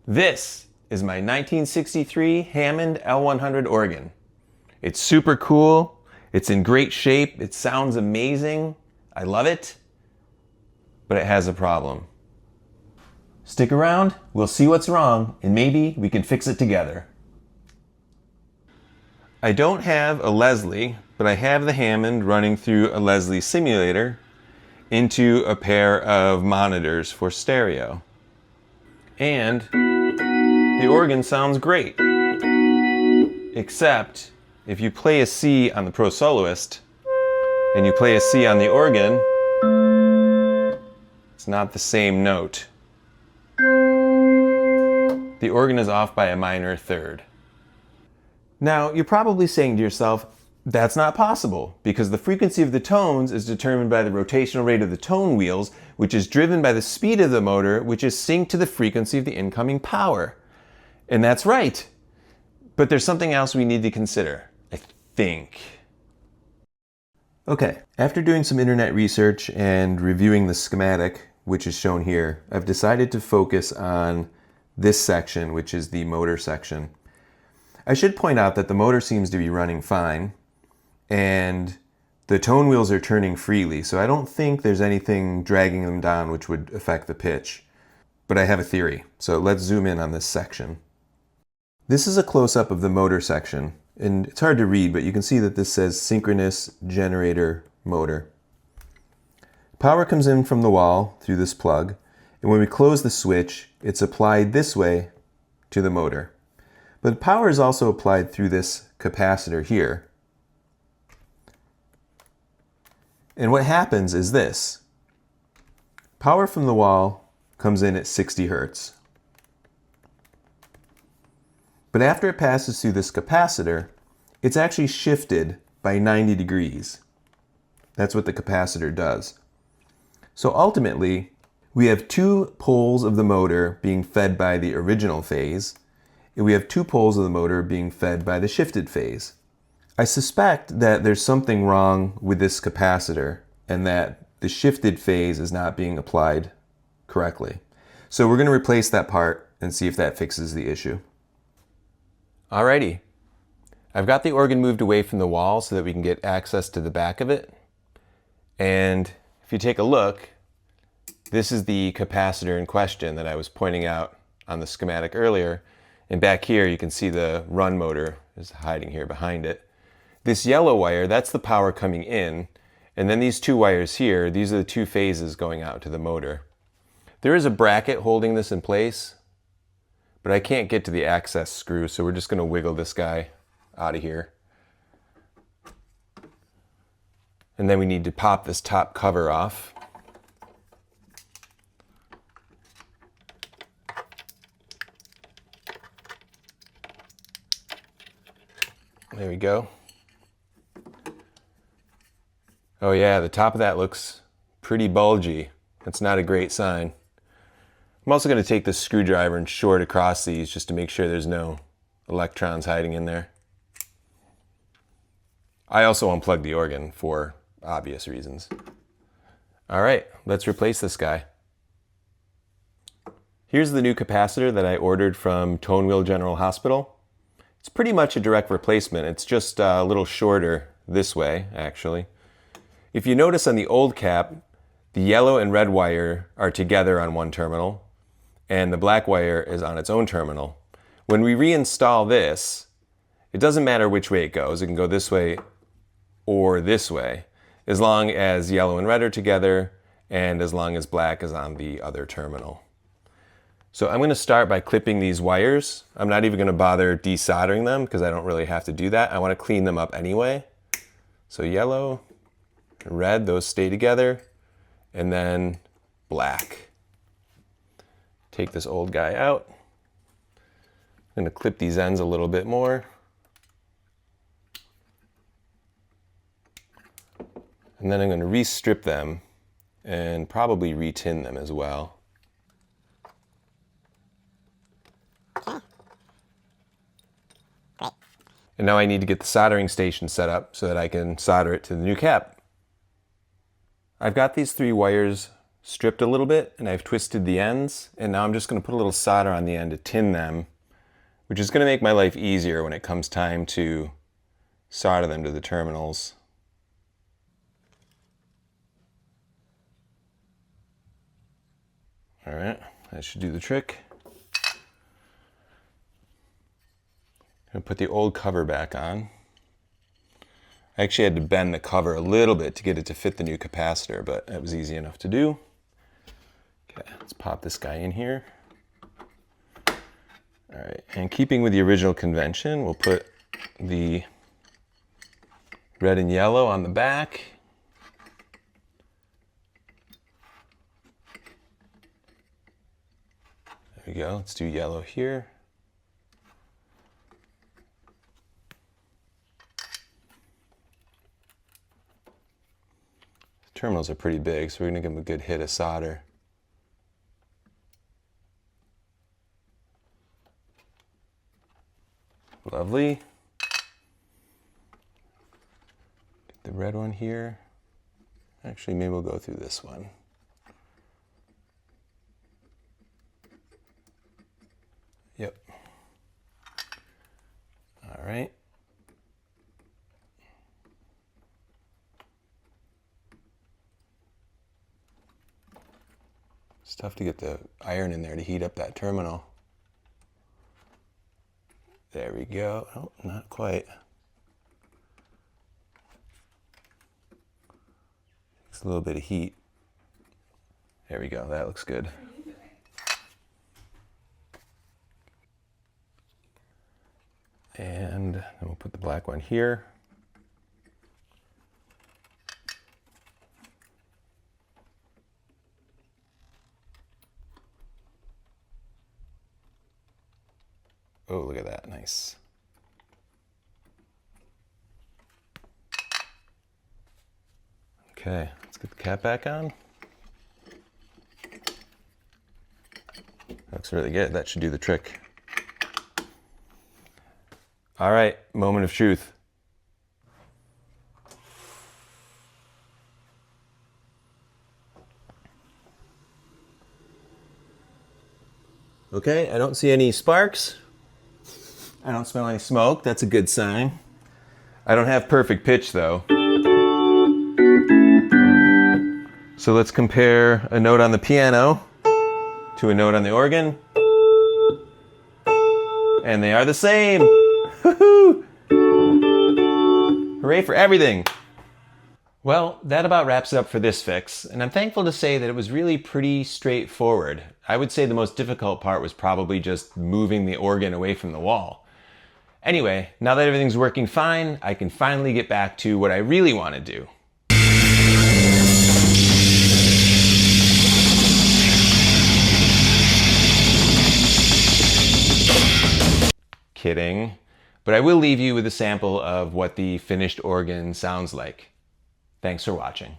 This is my 1963 Hammond L-100 organ. It's super cool, it's in great shape, it sounds amazing, I love it, but it has a problem. Stick around, we'll see what's wrong, and maybe we can fix it together. I don't have a Leslie, but I have the Hammond running through a Leslie simulator into a pair of monitors for stereo. And the organ sounds great. Except if you play a C on the Pro Soloist and you play a C on the organ, it's not the same note. The organ is off by a minor third. Now, you're probably saying to yourself, that's not possible, because the frequency of the tones is determined by the rotational rate of the tone wheels, which is driven by the speed of the motor, which is synced to the frequency of the incoming power. And that's right. But there's something else we need to consider, I think. Okay, after doing some internet research and reviewing the schematic, which is shown here, I've decided to focus on this section, which is the motor section. I should point out that the motor seems to be running fine, and the tone wheels are turning freely, so I don't think there's anything dragging them down which would affect the pitch. But I have a theory, so let's zoom in on this section. This is a close-up of the motor section, and it's hard to read, but you can see that this says synchronous generator motor. Power comes in from the wall through this plug, and when we close the switch, it's applied this way to the motor. But power is also applied through this capacitor here. And what happens is this. Power from the wall comes in at 60 Hertz. But after it passes through this capacitor, it's actually shifted by 90 degrees. That's what the capacitor does. So ultimately, we have two poles of the motor being fed by the original phase, and we have two poles of the motor being fed by the shifted phase. I suspect that there's something wrong with this capacitor and that the shifted phase is not being applied correctly. So we're going to replace that part and see if that fixes the issue. Alrighty, I've got the organ moved away from the wall so that we can get access to the back of it. And if you take a look, this is the capacitor in question that I was pointing out on the schematic earlier. And back here you can see the run motor is hiding here behind it. This yellow wire, that's the power coming in. And then these two wires here, these are the two phases going out to the motor. There is a bracket holding this in place, but I can't get to the access screw, so we're just going to wiggle this guy out of here. And then we need to pop this top cover off. There we go. Oh yeah, the top of that looks pretty bulgy. That's not a great sign. I'm also going to take this screwdriver and short across these just to make sure there's no electrons hiding in there. I also unplugged the organ for obvious reasons. All right, let's replace this guy. Here's the new capacitor that I ordered from Tonewheel General Hospital. It's pretty much a direct replacement. It's just a little shorter this way, actually. If you notice on the old cap, the yellow and red wire are together on one terminal, and the black wire is on its own terminal. When we reinstall this, it doesn't matter which way it goes. It can go this way or this way, as long as yellow and red are together, and as long as black is on the other terminal. So I'm going to start by clipping these wires. I'm not even going to bother desoldering them because I don't really have to do that. I want to clean them up anyway. So yellow, red, those stay together, and then black. Take this old guy out. I'm going to clip these ends a little bit more. And then I'm going to re-strip them and probably re-tin them as well. And now I need to get the soldering station set up so that I can solder it to the new cap. I've got these three wires stripped a little bit and I've twisted the ends, and now I'm just going to put a little solder on the end to tin them, which is going to make my life easier when it comes time to solder them to the terminals. All right, that should do the trick. I'm going to put the old cover back on. I actually had to bend the cover a little bit to get it to fit the new capacitor, but that was easy enough to do. Okay, let's pop this guy in here. All right, and keeping with the original convention, we'll put the red and yellow on the back. There we go, let's do yellow here. The terminals are pretty big, so we're gonna give them a good hit of solder. Lovely. Get the red one here. Actually, maybe we'll go through this one. Yep. All right. It's tough to get the iron in there to heat up that terminal. There we go. Oh, not quite. It's a little bit of heat. There we go. That looks good. And then we'll put the black one here. Oh, look at that, nice. Okay, let's get the cap back on. Looks really good, that should do the trick. All right, moment of truth. Okay, I don't see any sparks. I don't smell any smoke, that's a good sign. I don't have perfect pitch though. So let's compare a note on the piano to a note on the organ. And they are the same. Woohoo! Hooray for everything. Well, that about wraps it up for this fix, and I'm thankful to say that it was really pretty straightforward. I would say the most difficult part was probably just moving the organ away from the wall. Anyway, now that everything's working fine, I can finally get back to what I really want to do. Kidding. But I will leave you with a sample of what the finished organ sounds like. Thanks for watching.